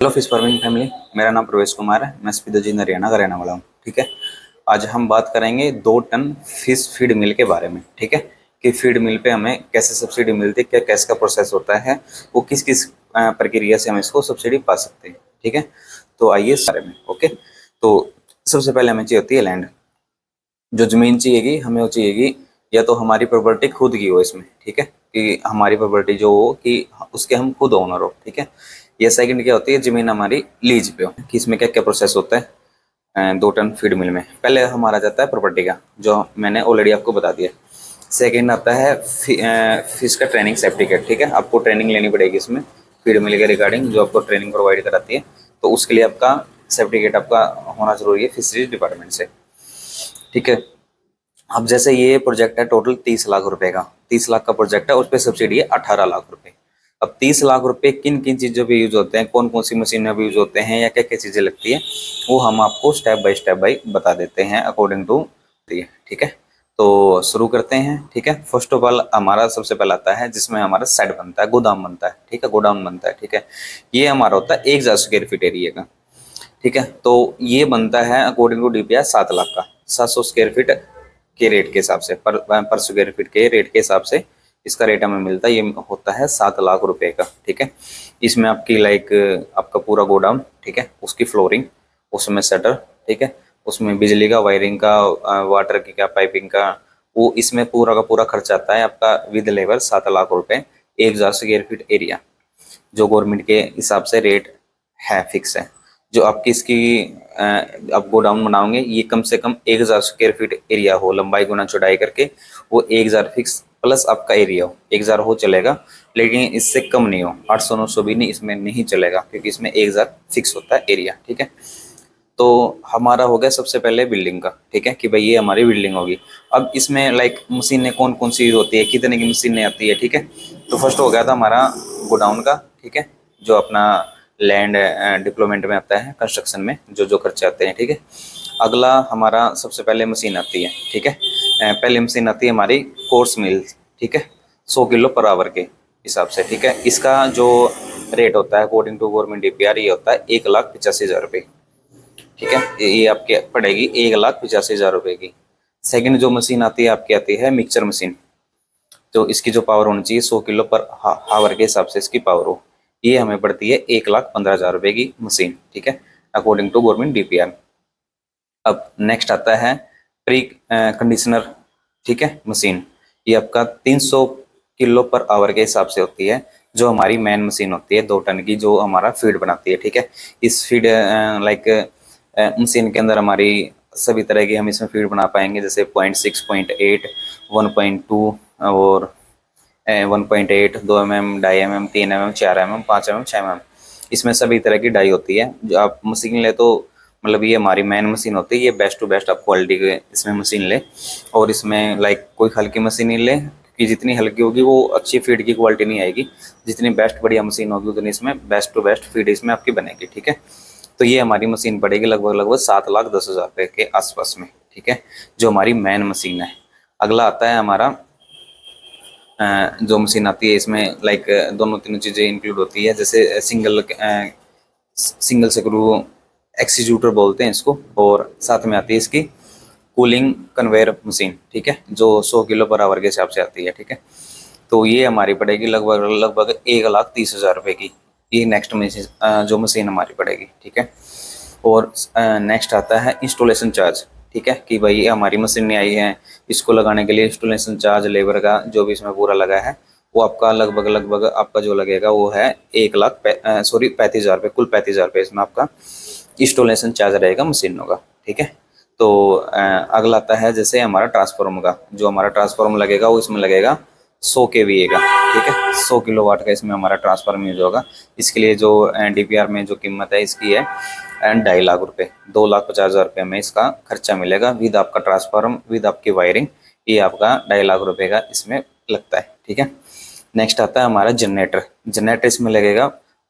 Hello fish farming family. मेरा नाम प्रवेश कुमार है। मैं स्पीडोजिन हरियाणा का रहने वाला हूँ। ठीक है। आज हम बात करेंगे 2 टन फिश फीड मिल के बारे में। ठीक है, कि फीड मिल पे हमें कैसे सब्सिडी मिलती है, क्या कैसे का प्रोसेस होता है, वो किस किस प्रक्रिया से हम इसको सब्सिडी पा सकते हैं। ठीक है, तो आइए इस बारे में। ओके, तो सबसे पहले हमें चाहिए होती है लैंड। जो ज़मीन चाहिएगी हमें, वो चाहिएगी या तो हमारी प्रॉपर्टी खुद की हो इसमें। ठीक है, कि हमारी प्रॉपर्टी जो हो कि उसके हम खुद ओनर हो। ठीक है। या सेकंड क्या होती है, ज़मीन हमारी लीज पे हो। कि इसमें क्या क्या प्रोसेस होता है 2 टन फीड मिल में। पहले हमारा जाता है प्रॉपर्टी का, जो मैंने ऑलरेडी आपको बता दिया। सेकंड आता है फिश का ट्रेनिंग सर्टिफिकेट। ठीक है, आपको ट्रेनिंग लेनी पड़ेगी इसमें फीड मिल के रिगार्डिंग, जो आपको ट्रेनिंग प्रोवाइड कराती है। तो उसके लिए आपका सर्टिफिकेट आपका होना जरूरी है फिशरीज डिपार्टमेंट से। ठीक है। अब जैसे ये प्रोजेक्ट है टोटल 30 लाख रुपए का, 30 लाख का प्रोजेक्ट है, उस पर सब्सिडी है 18 लाख रुपए। अब 30 लाख रुपए किन किन चीज़ों पे यूज होते हैं, कौन कौन सी मशीनें पे यूज होते हैं, या क्या क्या चीज़ें लगती है, वो हम आपको स्टेप बाय बता देते हैं अकॉर्डिंग टू। ठीक है, तो शुरू करते हैं। ठीक है, फर्स्ट ऑफ ऑल हमारा सबसे पहला आता है जिसमें हमारा सेट बनता है, गोदाम बनता है। ठीक है, गोडाउन बनता है। ठीक है, ये हमारा होता है 1,000 स्क्वायर फीट एरिया का। ठीक है, तो ये बनता है अकॉर्डिंग टू डीपीआर 7 लाख का, 700 स्क्वायर फीट के रेट के हिसाब से, पर स्क्वायर फीट के रेट के हिसाब से इसका रेट हमें मिलता है। ये होता है 7 लाख रुपए का। ठीक है, इसमें आपकी लाइक आपका पूरा गोडाउन, ठीक है, उसकी फ्लोरिंग, उसमें शटर, ठीक है, उसमें बिजली का, वायरिंग का, वाटर की क्या, पाइपिंग का, वो इसमें पूरा का पूरा खर्च आता है आपका विद लेबर 7 लाख रुपए। 1,000 स्क्वायर फीट एरिया जो गवर्नमेंट के हिसाब से रेट है, फिक्स है। जो आपकी इसकी आप गोडाउन बनाओगे, ये कम से कम 1,000 स्क्वायर फीट एरिया हो, लंबाई गुना चौड़ाई करके वो 1,000 फिक्स, प्लस आपका एरिया हो 1,000 हो चलेगा, लेकिन इससे कम नहीं हो। 800-900 भी नहीं, इसमें नहीं चलेगा, क्योंकि इसमें 1,000 फिक्स होता है एरिया। ठीक है, तो हमारा हो गया सबसे पहले बिल्डिंग का। ठीक है, कि भाई ये हमारी बिल्डिंग होगी। अब इसमें लाइक मशीनें कौन कौन सी होती है, कितने की मशीनें आती है। ठीक है, तो फर्स्ट हो गया था हमारा गोडाउन का। ठीक है, जो अपना लैंड डिप्लॉयमेंट में आता है, कंस्ट्रक्शन में जो जो खर्चे आते हैं। ठीक है, अगला हमारा सबसे पहले मशीन आती है। ठीक है, पहली मशीन आती है हमारी कोर्स मिल। ठीक है, 100 किलो पर आवर के हिसाब से। ठीक है, इसका जो रेट होता है अकॉर्डिंग टू गवर्नमेंट डीपीआर, ये होता है 1,85,000 रुपये। ठीक है, ये आपके पड़ेगी 1,85,000 रुपये की। सेकंड जो मशीन आती है आपकी, आती है मिक्सचर मशीन। तो इसकी जो पावर होनी चाहिए 100 किलो पर हावर के हिसाब से इसकी पावर हो, ये हमें पड़ती है 1,15,000 रुपये की मशीन। ठीक है, अकॉर्डिंग टू गवर्नमेंट डीपीआर। अब नेक्स्ट आता है प्री कंडीशनर। ठीक है, मशीन, ये आपका 300 किलो पर आवर के हिसाब से होती है, जो हमारी मेन मशीन होती है 2 टन की, जो हमारा फीड बनाती है। ठीक है, इस फीड लाइक मशीन के अंदर हमारी सभी तरह की हम इसमें फीड बना पाएंगे, जैसे 0.6, 0.8, 1.2 और 1.8, 2 mm, 2.5 mm, 3 mm, 4 mm, 5 mm, 6 mm। इसमें सभी तरह की डाई होती है। जो आप मशीन ले तो मतलब ये हमारी मेन मशीन होती है, ये बेस्ट टू बेस्ट आप क्वालिटी के इसमें मशीन ले। और इसमें लाइक कोई हल्की मशीन नहीं ले, क्योंकि जितनी हल्की होगी वो अच्छी फीड की क्वालिटी नहीं आएगी। जितनी बेस्ट बढ़िया मशीन होगी उतनी इसमें बेस्ट टू बेस्ट फीड इसमें आपकी बनेगी। ठीक है, तो ये हमारी मशीन पड़ेगी लगभग 7,10,000 रुपये के आसपास में। ठीक है, जो हमारी मेन मशीन है। अगला आता है हमारा जो मशीन आती है, इसमें लाइक दोनों तीनों चीज़ें इंक्लूड होती है, जैसे सिंगल स्क्रू एक्सीक्यूटर बोलते हैं इसको, और साथ में आती है इसकी कूलिंग कन्वेयर मशीन। ठीक है, जो 100 किलो पर आवर के हिसाब से आती है। ठीक है, तो ये हमारी पड़ेगी लगभग 1,30,000 रुपये की। ये नेक्स्ट मशीन जो मशीन हमारी पड़ेगी। ठीक है, और नेक्स्ट आता है इंस्टॉलेशन चार्ज। ठीक है, कि भाई हमारी मशीन नहीं आई है, इसको लगाने के लिए इंस्टॉलेशन चार्ज, लेबर का जो भी इसमें पूरा लगा है, वो आपका लगभग आपका जो लगेगा वो है 35,000 रुपये, कुल 35,000 रुपये इसमें आपका इंस्टॉलेशन चार्ज रहेगा मशीनों का। ठीक है, तो अगला आता है जैसे हमारा ट्रांसफार्मर का। जो हमारा ट्रांसफार्मर लगेगा वो इसमें लगेगा 100 kVA का। ठीक है, 100 किलोवाट का इसमें हमारा ट्रांसफार्मर यूज होगा। इसके लिए जो डीपीआर में जो कीमत है इसकी है 2.5 लाख रुपये, 2,50,000 रुपये में इसका खर्चा मिलेगा, विद आपका ट्रांसफार्मर, विद आपकी वायरिंग। ये आपका 2.5 लाख रुपये का इसमें लगता है। ठीक है, नेक्स्ट आता है हमारा जनरेटर। जनरेटर इसमें लगेगा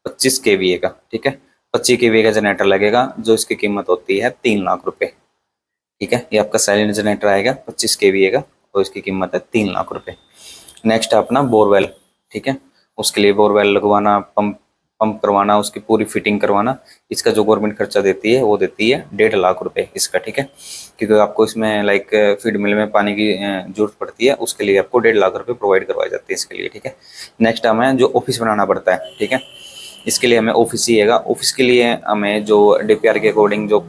25 kVA का। ठीक है, 25 kVA का जनरेटर लगेगा, जो इसकी कीमत होती है 3 लाख रुपये। ठीक है, ये आपका साइलेंट जनरेटर आएगा 25 kVA का, और इसकी कीमत है 3 लाख रुपये। नेक्स्ट है अपना बोरवेल। ठीक है, उसके लिए बोरवेल लगवाना, पंप पंप करवाना, उसकी पूरी फिटिंग करवाना, इसका जो गवर्नमेंट खर्चा देती है वो देती है 1.5 लाख रुपए इसका, ठीक है। क्योंकि आपको इसमें लाइक फीड मिल में पानी की जरूरत पड़ती है, उसके लिए आपको 1.5 लाख रुपए प्रोवाइड करवाई जाती है इसके लिए, ठीक है। नेक्स्ट हमें जो ऑफिस बनाना पड़ता है, ठीक है, इसके लिए हमें ऑफिस चाहिएगा। ऑफिस के लिए हमें जो डीपीआर के अकॉर्डिंग जो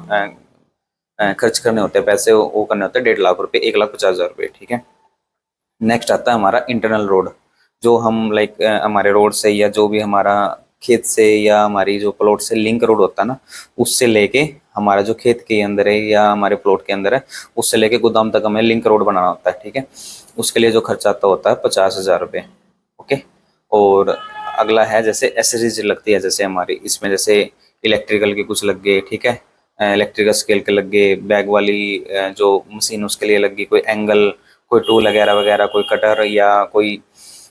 खर्च करने होते हैं पैसे, वो करने होते हैं 1.5 लाख रुपए, 1,50,000 रुपये, ठीक है। नेक्स्ट आता है हमारा इंटरनल रोड, जो हम लाइक हमारे रोड से या जो भी हमारा खेत से या हमारी जो प्लॉट से लिंक रोड होता है ना, उससे लेके हमारा जो खेत के अंदर है या हमारे प्लॉट के अंदर है, उससे लेके गोदाम तक हमें लिंक रोड बनाना होता है, ठीक है। उसके लिए जो खर्चा आता होता है 50,000 रुपये, ओके। और अगला है जैसे एसेसरीज लगती है, जैसे हमारी इसमें जैसे इलेक्ट्रिकल के कुछ लग गए, ठीक है, इलेक्ट्रिकल स्केल के लग गए, बैग वाली जो मशीन उसके लिए लग गई, कोई एंगल, कोई टूल वगैरह वगैरह, कोई कटर या कोई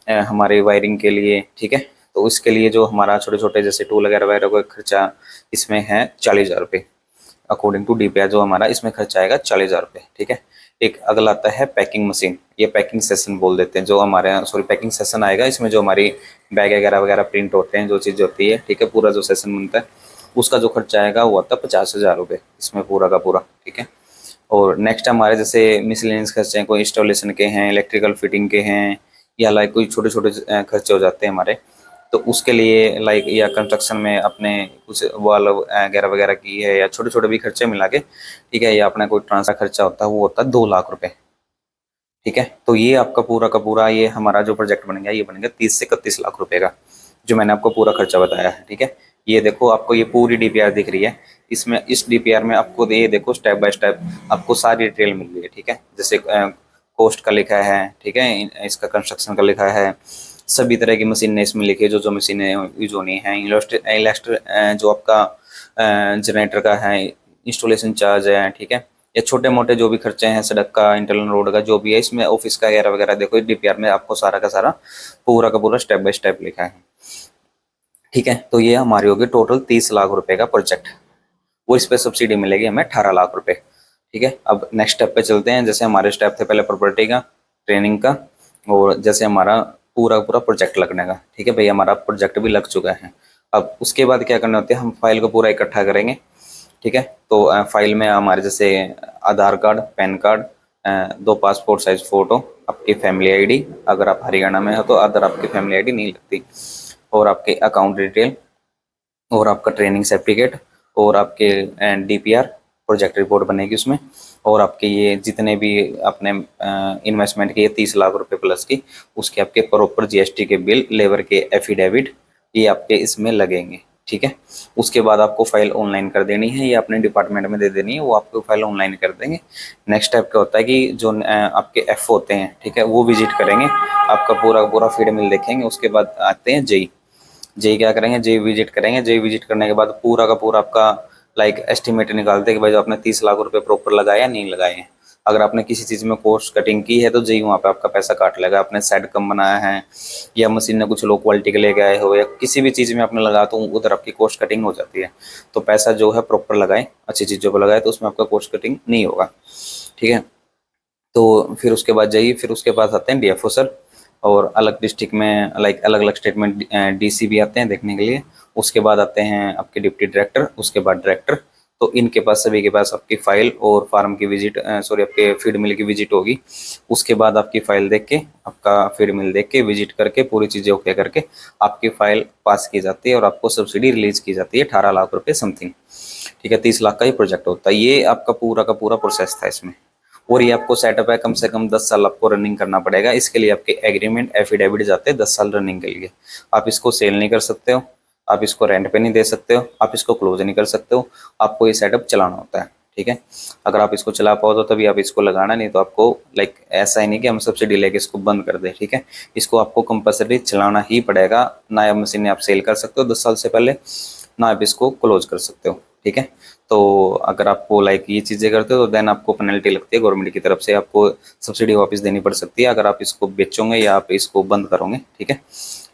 हमारे वायरिंग के लिए, ठीक है। तो इसके लिए जो हमारा छोटे छोटे जैसे टूल वगैरह वगैरह का खर्चा इसमें है 40,000 रुपये, अकॉर्डिंग टू डीपीआर जो हमारा इसमें खर्चा आएगा 40,000 रुपये, ठीक है। एक अगला आता है पैकिंग मशीन, ये पैकिंग सेशन बोल देते हैं, जो हमारे यहाँ सॉरी पैकिंग सेशन आएगा, इसमें जो हमारी बैग वगैरह वगैरह प्रिंट होते हैं, जो चीज़ होती है, ठीक है, पूरा जो सेशन बनता है उसका जो खर्चा आएगा वो आता है 50,000 रुपये इसमें पूरा का पूरा, ठीक है। और नेक्स्ट हमारे जैसे मिसलेनियस खर्चे हैं, कोई इंस्टॉलेशन के हैं, इलेक्ट्रिकल फिटिंग के हैं, या लाइक कोई छोटे छोटे खर्चे हो जाते हैं हमारे, तो उसके लिए लाइक या कंस्ट्रक्शन में अपने कुछ वॉल वगैरह वगैरह की है, या छोटे छोटे भी खर्चे मिला के, ठीक है, या अपना कोई ट्रांसफर खर्चा होता है वो होता है 2 लाख रुपए, ठीक है। तो ये आपका पूरा का पूरा ये हमारा जो प्रोजेक्ट बनेगा ये बनेगा 30 से 31 लाख रुपए का, जो मैंने आपको पूरा खर्चा बताया है, ठीक है। ये देखो आपको ये पूरी डीपीआर दिख रही है, इसमें इस डीपीआर में आपको ये देखो स्टेप बाय स्टेप आपको सारी डिटेल मिल रही है, ठीक है। जैसे कॉस्ट का लिखा है, ठीक है, इसका कंस्ट्रक्शन का लिखा है, सभी तरह की मशीनें इसमें लिखी है, जो जो मशीनें यूज होनी है, इलेक्ट्र जो आपका जनरेटर का है, इंस्टॉलेशन चार्ज है, ठीक है, या छोटे मोटे जो भी खर्चे हैं सड़क का, इंटरनल रोड का जो भी है, इसमें ऑफिस का वगैरह वगैरह देखो डीपीआर में आपको सारा का सारा पूरा का पूरा स्टेप बाय स्टेप लिखा है, ठीक है। तो ये हमारी होगी टोटल 30 लाख रुपए का प्रोजेक्ट, वो इस पे सब्सिडी मिलेगी हमें 18 लाख रुपए, ठीक है। अब नेक्स्ट स्टेप पे चलते हैं। जैसे हमारे स्टेप थे पहले प्रॉपर्टी का, ट्रेनिंग का, और जैसे हमारा पूरा पूरा प्रोजेक्ट लगने का, ठीक है भाई, हमारा प्रोजेक्ट भी लग चुका है। अब उसके बाद क्या करना होता है, हम फाइल को पूरा इकट्ठा करेंगे, ठीक है। तो फाइल में हमारे जैसे Aadhaar card, PAN card, 2 passport size photo, आपकी फैमिली आईडी, अगर आप हरियाणा में हो तो अदर आपकी फैमिली आईडी नहीं लगती, और आपके अकाउंट डिटेल, और आपका ट्रेनिंग सर्टिफिकेट, और आपके डीपीआर प्रोजेक्ट रिपोर्ट बनेगी उसमें, और आपके ये जितने भी आपने इन्वेस्टमेंट किए 30 लाख रुपए प्लस की, उसके आपके प्रॉपर जीएसटी के बिल, लेबर के एफिडेविट, ये आपके इसमें लगेंगे, ठीक है। उसके बाद आपको फाइल ऑनलाइन कर देनी है, या अपने डिपार्टमेंट में दे देनी है, वो आपको फाइल ऑनलाइन कर देंगे। नेक्स्ट स्टेप क्या होता है कि जो आपके एफ होते हैं, ठीक है, वो विजिट करेंगे, आपका पूरा पूरा फीड मिल देखेंगे। उसके बाद आते हैं जेई, जेई क्या करेंगे, जेई विजिट करेंगे, जेई विजिट करने के बाद पूरा का पूरा आपका लाइक एस्टिमेट निकालते हैं कि भाई जो आपने 30 लाख रुपए प्रॉपर लगाए या नहीं लगाए हैं। अगर आपने किसी चीज़ में कॉस्ट कटिंग की है तो जेई वहाँ पे आपका पैसा काट लेगा। आपने सेट कम बनाया है, या मशीन ने कुछ लो क्वालिटी के लेके आए हो, या किसी भी चीज़ में आपने लगा तो उधर आपकी कॉस्ट कटिंग हो जाती है। तो पैसा जो है प्रॉपर लगाएं, अच्छी चीज़ों पर लगाए, तो उसमें आपका कॉस्ट कटिंग नहीं होगा, ठीक है। तो फिर उसके बाद जाइए, फिर उसके बाद आते हैं डीएफओ सर, और अलग डिस्ट्रिक्ट में लाइक अलग अलग स्टेटमेंट डीसी भी आते हैं देखने के लिए। उसके बाद आते हैं आपके डिप्टी डायरेक्टर, उसके बाद डायरेक्टर। तो इनके पास सभी के पास आपकी फाइल और फार्म की विजिट सॉरी आपके फीड मिल की विजिट होगी। उसके बाद आपकी फाइल देख के, आपका फीड मिल देख के, विजिट करके, पूरी चीज़ें ओके करके आपकी फाइल पास की जाती है, और आपको सब्सिडी रिलीज की जाती है 18 लाख रुपए समथिंग, ठीक है। 30 लाख का ही प्रोजेक्ट होता है। ये आपका पूरा का पूरा प्रोसेस था इसमें, और ये आपको सेटअप है, कम से कम 10 साल आपको रनिंग करना पड़ेगा। इसके लिए आपके एग्रीमेंट एफिडेविट जाते हैं 10 साल रनिंग के लिए। आप इसको सेल नहीं कर सकते हो, आप इसको रेंट पे नहीं दे सकते हो, आप इसको क्लोज नहीं कर सकते हो, आपको ये सेटअप चलाना होता है, ठीक है। अगर आप इसको चला पाओ तो तभी आप इसको लगाना, नहीं तो आपको लाइक ऐसा ही नहीं कि हम सब्सिडी लेके इसको बंद कर दें, ठीक है। इसको आपको कंपलसरी चलाना ही पड़ेगा। ना आप मशीन आप सेल कर सकते हो 10 साल से पहले, ना आप इसको क्लोज कर सकते हो, ठीक है। तो अगर आपको लाइक ये चीज़ें करते हो तो देन आपको पेनल्टी लगती है गवर्नमेंट की तरफ से, आपको सब्सिडी वापस देनी पड़ सकती है अगर आप इसको बेचोगे या आप इसको बंद करोगे, ठीक है।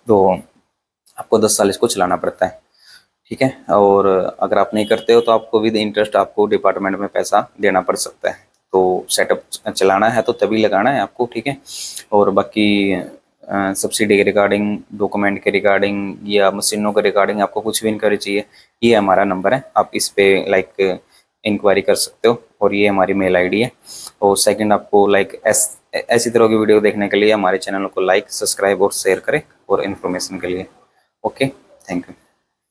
तो आपको 10 साल इसको चलाना पड़ता है, ठीक है। और अगर आप नहीं करते हो तो आपको विद इंटरेस्ट आपको डिपार्टमेंट में पैसा देना पड़ सकता है। तो सेटअप चलाना है तो तभी लगाना है आपको, ठीक है। और बाकी सब्सिडी के रिगार्डिंग, डॉक्यूमेंट के रिगार्डिंग या मशीनों के रिगार्डिंग आपको कुछ भी इंक्वायरी चाहिए, ये हमारा नंबर है, आप इस पे लाइक इंक्वायरी कर सकते हो और ये हमारी मेल आईडी है। और सेकंड, आपको लाइक ऐसी तरह की वीडियो देखने के लिए हमारे चैनल को लाइक, सब्सक्राइब और शेयर करें और इन्फॉर्मेशन के लिए। Okay, thank you.